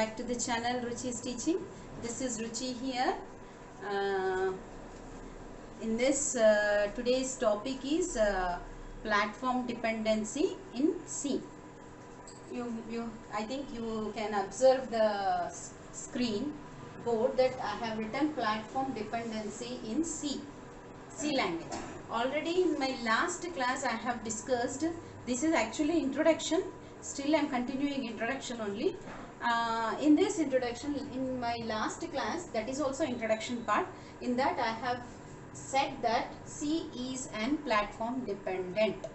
back to the channel Ruchi's Teaching. This is Ruchi here. In this today's topic is platform dependency in C. I think you can observe the screen board that I have written platform dependency in C language. Already in my last class I have discussed. This is actually introduction. Still I am continuing introduction only. In this introduction, in my last class, that is also introduction part. In that I have said that C is an platform dependent.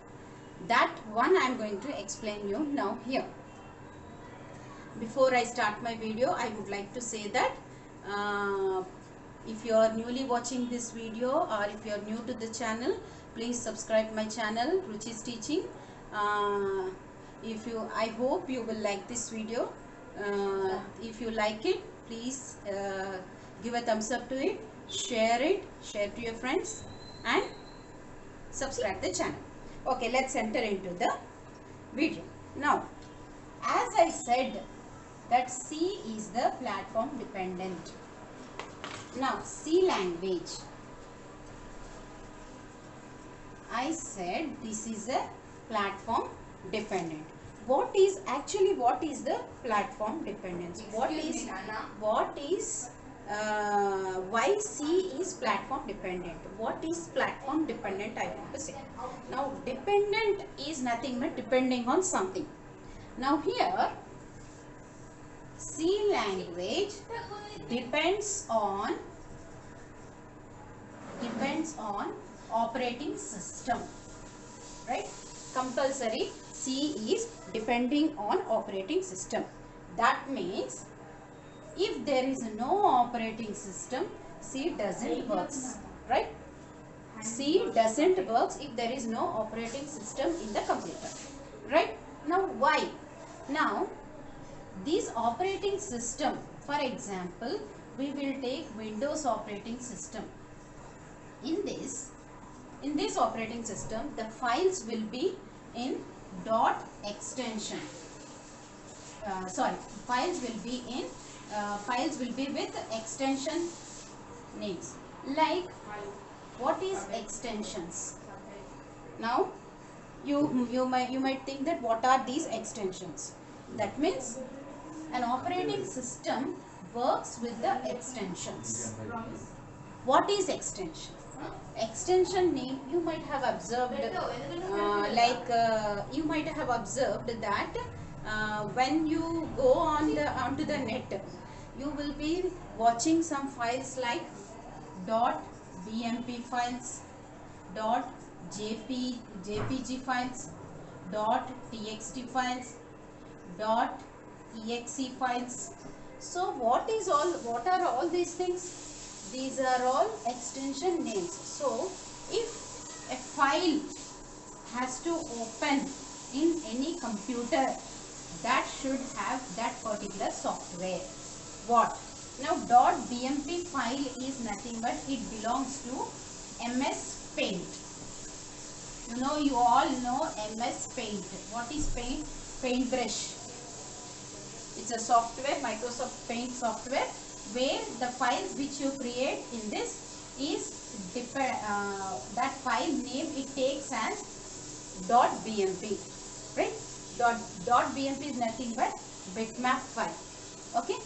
That one I am going to explain you now here. Before I start my video, I would like to say that if you are newly watching this video or if you are new to the channel, please subscribe my channel Ruchi's Teaching. I hope you will like this video. If you like it, please give a thumbs up to it, share to your friends and subscribe the channel. Okay, let's enter into the video. Now, as I said that C is the platform dependent. Now, C language, I said this is a platform dependent. What is the platform dependency? Why C is platform dependent? What is platform dependent, I want to say. Now, dependent is nothing but depending on something. Now here, C language depends on operating system, right? Compulsory C is depending on operating system. That means if there is no operating system, C doesn't work, right? C doesn't work if there is no operating system in the computer, right? Now why? Now this operating system, for example, we will take Windows operating system. In this operating system, the files will be in extension. Files will be with extension names. Like, what is extensions? Now, you might think that what are these extensions? That means an operating system works with the extensions. What is extension? Extension name, you might have observed that when you go onto the net, you will be watching some files like .bmp files, .jpg files, .txt files, .exe files. So what are all these things? These are all extension names. So if a file has to open in any computer, that should have that particular software. What? Now .bmp file is nothing but it belongs to MS Paint. You all know MS Paint. What is Paint? Paintbrush. It's a software, Microsoft Paint software, where the files which you create in this is that file name it takes as .bmp, right? .bmp is nothing but bitmap file. Okay,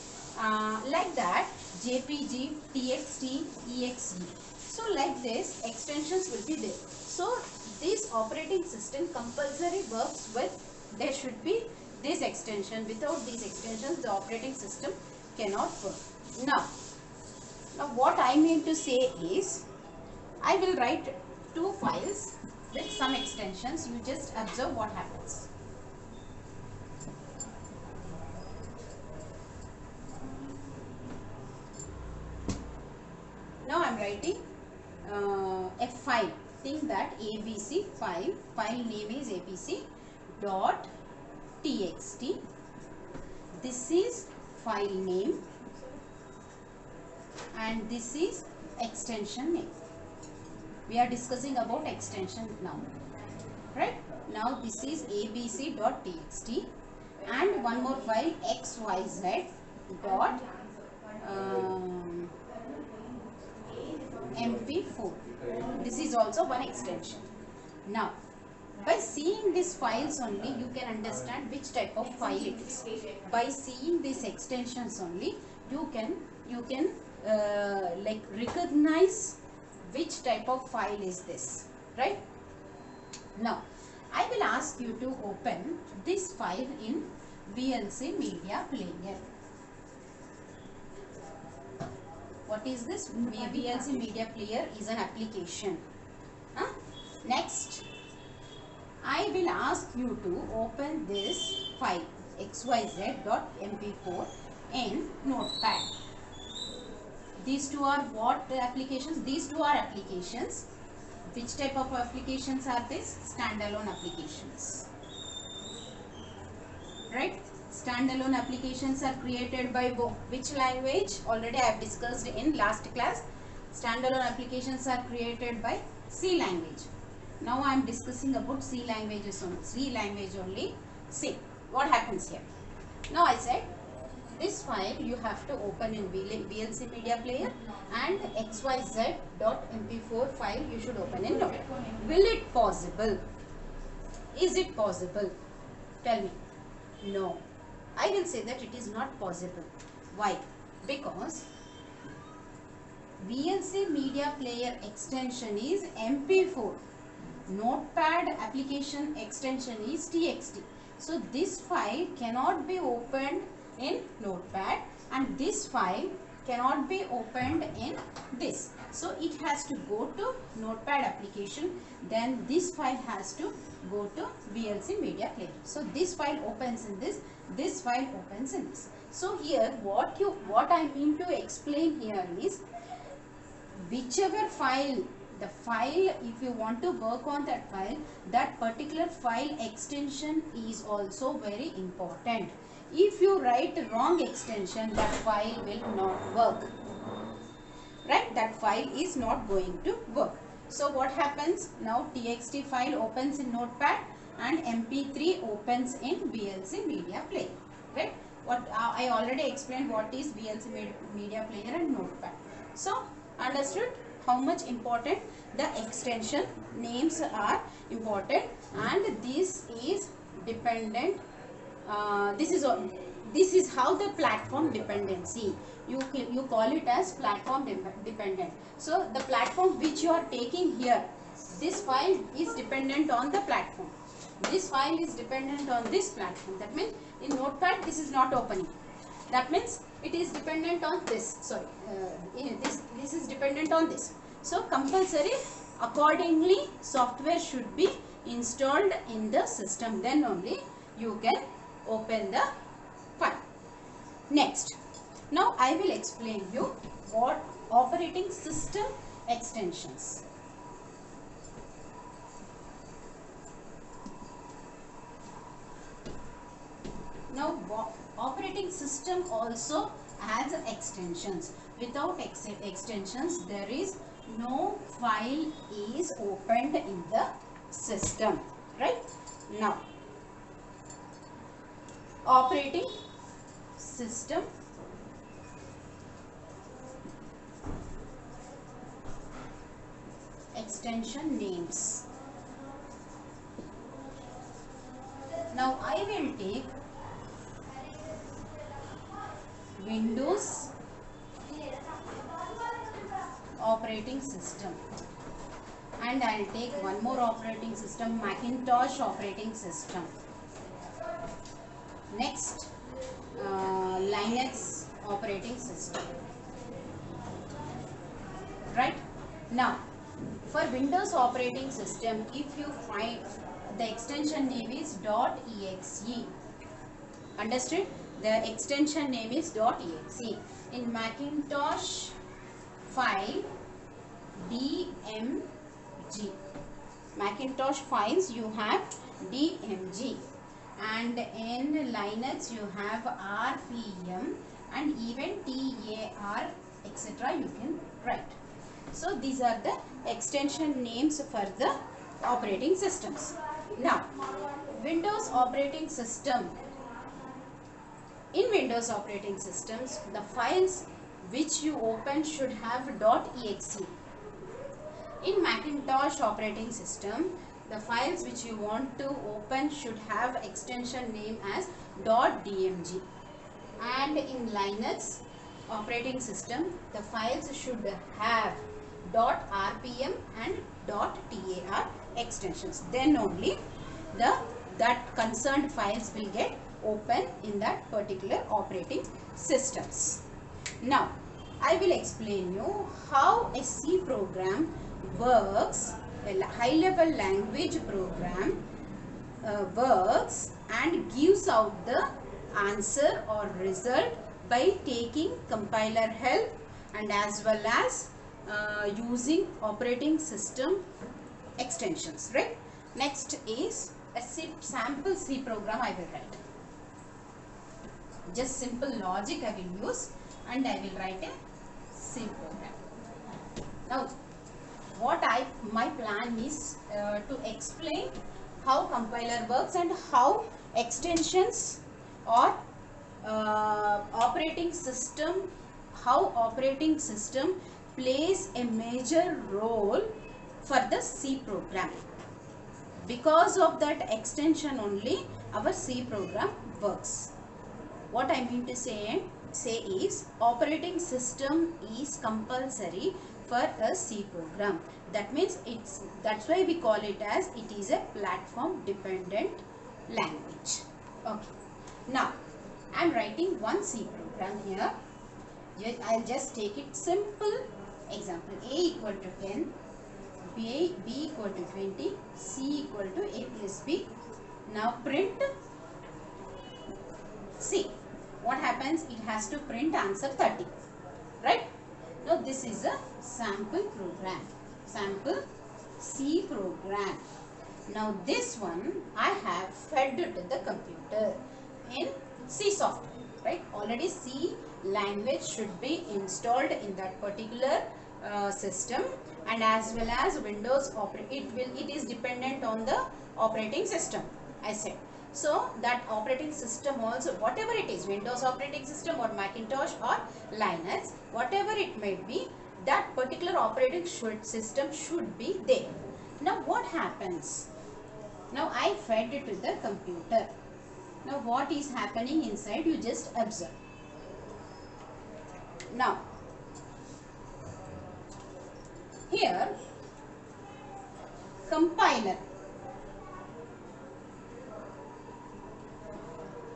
like that JPG, TXT, EXE. So like this, extensions will be there. So this operating system compulsory works with, there should be this extension. Without these extensions, the operating system cannot work. Now what I mean to say is, I will write two files with some extensions. You just observe what happens. Now I am writing a file. Think that ABC file name is ABC dot txt. This is file name and this is extension name. We are discussing about extension now, right? Now this is abc.txt and one more file xyz dot mp4. This is also one extension. Now, by seeing these files only, you can understand which type of file it is. By seeing these extensions only, you can like recognize which type of file is this, right? Now, I will ask you to open this file in VLC Media Player. What is this? VLC Media Player is an application. Next, I will ask you to open this file xyz.mp4 in Notepad. These two are what applications? These two are applications. Which type of applications are these? Standalone applications. Right? Standalone applications are created by which language? Already I have discussed in last class. Standalone applications are created by C language. Now I am discussing about C languages only. C language only. See what happens here. Now I said this file you have to open in VLC Media Player, and xyz.mp4 file you should open in Notepad. Will it possible? Is it possible? Tell me. No. I will say that it is not possible. Why? Because VLC Media Player extension is MP4. Notepad application extension is TXT. So this file cannot be opened in Notepad, and this file cannot be opened in this. So it has to go to Notepad application, then this file has to go to VLC Media Player. So this file opens in this file opens in this. So here what I mean to explain here is, whichever file, the file, if you want to work on that file, that particular file extension is also very important. If you write wrong extension, that file will not work. Right? That file is not going to work. So what happens? Now TXT file opens in Notepad and MP3 opens in VLC Media Player. Right? What I already explained what is VLC Media Player and Notepad. So understood how much important the extension names are important, and this is dependent. This is how the platform dependency, you call it as platform dependent. So the platform which you are taking here, this file is dependent on the platform. This file is dependent on this platform. That means in Notepad this is not opening. That means it is dependent on this. Sorry, this is dependent on this. So compulsory, accordingly software should be installed in the system. Then only you can open the file. Next, now I will explain you what operating system extensions. Now operating system also has extensions. Without extensions, there is no file is opened in the system. Right? Now, operating system extension names. Now I will take Windows operating system, and I will take one more operating system, Macintosh operating system. Next, Linux operating system. Right? Now, for Windows operating system, if you find the extension name is .exe. Understood? The extension name is .exe. In Macintosh file DMG. Macintosh files you have DMG, and in Linux you have RPM and even TAR, etc. you can write. So these are the extension names for the operating systems. Now, Windows operating system In Windows operating systems, the files which you open should have .exe. In Macintosh operating system, the files which you want to open should have extension name as .dmg. And in Linux operating system, the files should have .rpm and .tar extensions. Then only that concerned files will get open in that particular operating systems. Now, I will explain you how a C program works, a high level language program works and gives out the answer or result by taking compiler help and as well as using operating system extensions, right? Next is a sample C program I will write. Just simple logic I will use and I will write a C program. Now, my plan is to explain how compiler works and how extensions or operating system plays a major role for the C program. Because of that extension only our C program works. What I mean to say is operating system is compulsory for a C program. That means that's why we call it as it is a platform dependent language. Okay. Now I am writing one C program here. I'll just take it simple example. A equal to 10, B equal to 20, C equal to A plus B. Now print C. What happens? It has to print answer 30. Right? Now this is a sample program. Sample C program. Now this one I have fed to the computer in C software. Right? Already C language should be installed in that particular system, and as well as Windows it is dependent on the operating system, I said. So that operating system also, whatever it is, Windows operating system or Macintosh or Linux, whatever it may be, that particular operating system should be there. Now what happens? Now I fed it to the computer. Now what is happening inside, you just observe. Now here compiler.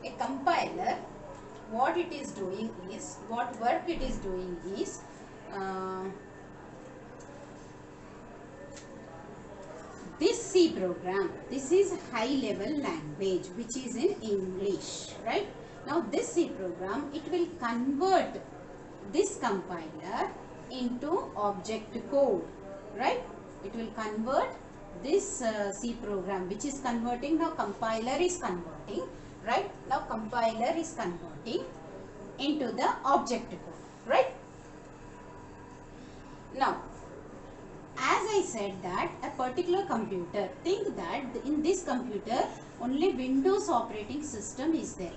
A compiler, what it is doing is, what work it is doing is, this C program, this is high level language which is in English, right? Now this C program, it will convert this compiler into object code, right? It will convert this C program which is converting, now compiler is converting, right? Now compiler is converting into the object code, right? Now as I said that a particular computer, think that in this computer only Windows operating system is there,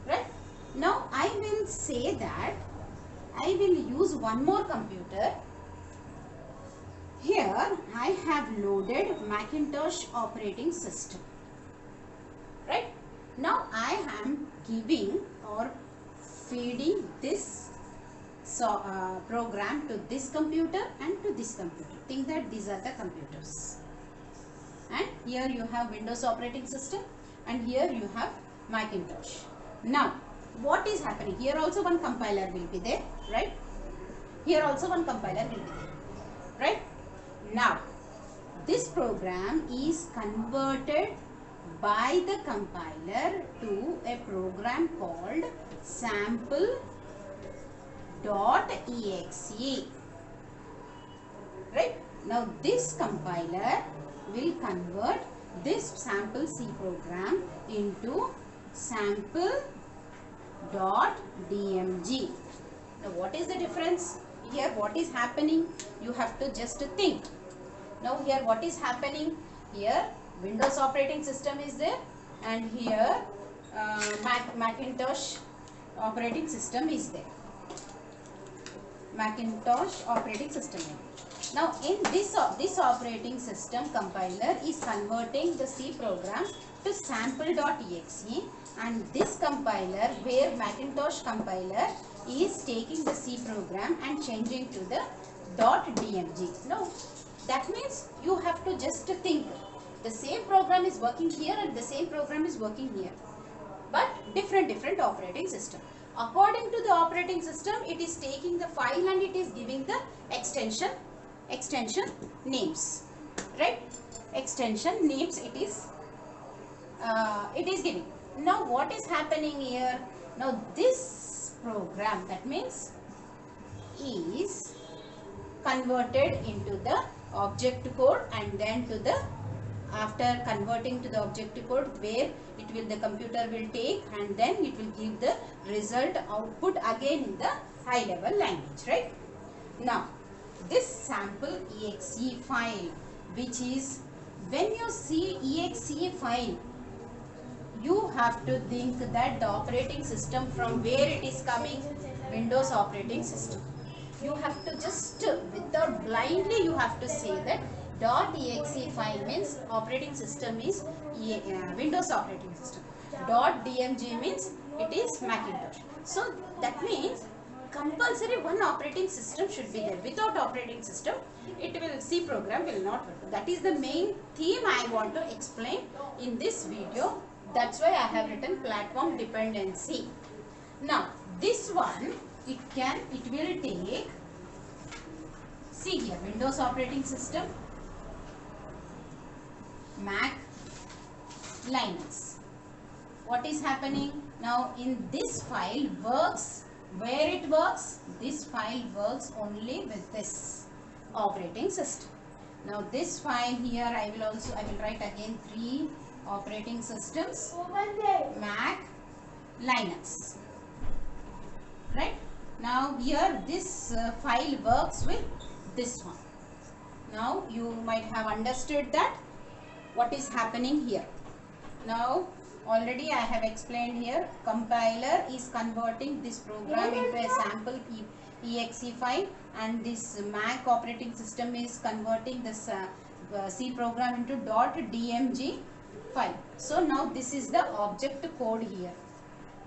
right? Now I will say that I will use one more computer. Here I have loaded Macintosh operating system, right? Now I am giving or feeding this program to this computer and to this computer. Think that these are the computers, and here you have Windows operating system and here you have Macintosh. Now what is happening? Here also one compiler will be there, right? Here also one compiler will be there, right? Now this program is converted by the compiler to a program called sample.exe, right? Now this compiler will convert this sample C program into sample.dmg. Now what is the difference? Here what is happening? You have to just think. Now here what is happening? Here Windows operating system is there, and here Macintosh operating system is there. Macintosh operating system. Now in this operating system, compiler is converting the C program to sample.exe, and this compiler, where Macintosh compiler is taking the C program and changing to the .dmg. Now that means you have to just think, the same program is working here and the same program is working here, but different operating system. According to the operating system, it is taking the file and it is giving the extension names, right? Extension names it is giving. Now what is happening here? Now this program, that means, is converted into the object code, and then to the, after converting to the object code, where it will, the computer will take, and then it will give the result output again in the high level language, right? Now this sample exe file, which is, when you see exe file, you have to think that the operating system from where it is coming, Windows operating system. You have to just, without blindly, you have to say that .exe file means operating system is Windows operating system. .dmg means it is Macintosh. So that means compulsory one operating system should be there. Without operating system, it will, C program will not work. That is the main theme I want to explain in this video. That's why I have written platform dependency. Now this one, it will take, see here, Windows operating system, Mac, Linux. What is happening now in this file works, where it works, this file works only with this operating system. Now this file here, I will write again 3 operating systems, Mac, Linux, right? Now here this file works with this one. Now you might have understood that what is happening here. Now already I have explained here, compiler is converting this program into a sample exe file, and this Mac operating system is converting this C program into .dmg file. So now this is the object code here.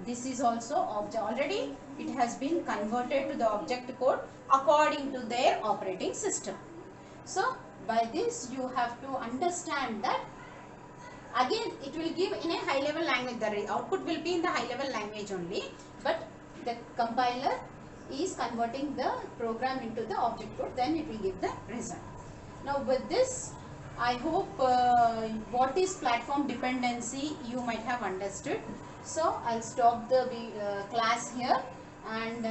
This is also already it has been converted to the object code according to their operating system. So by this you have to understand that, again it will give in a high level language, the output will be in the high level language only, but the compiler is converting the program into the object code, then it will give the result. Now with this, I hope what is platform dependency you might have understood. So I'll stop the class here, and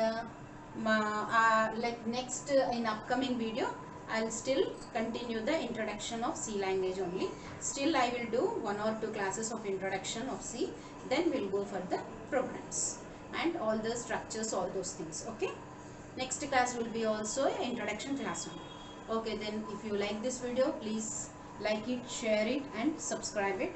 like next in upcoming video I'll still continue the introduction of C language only. Still I will do 1 or 2 classes of introduction of C, then we'll go for the programs and all the structures, all those things. Okay, next class will be also an introduction class only. Okay, then if you like this video, please like it, share it and subscribe it.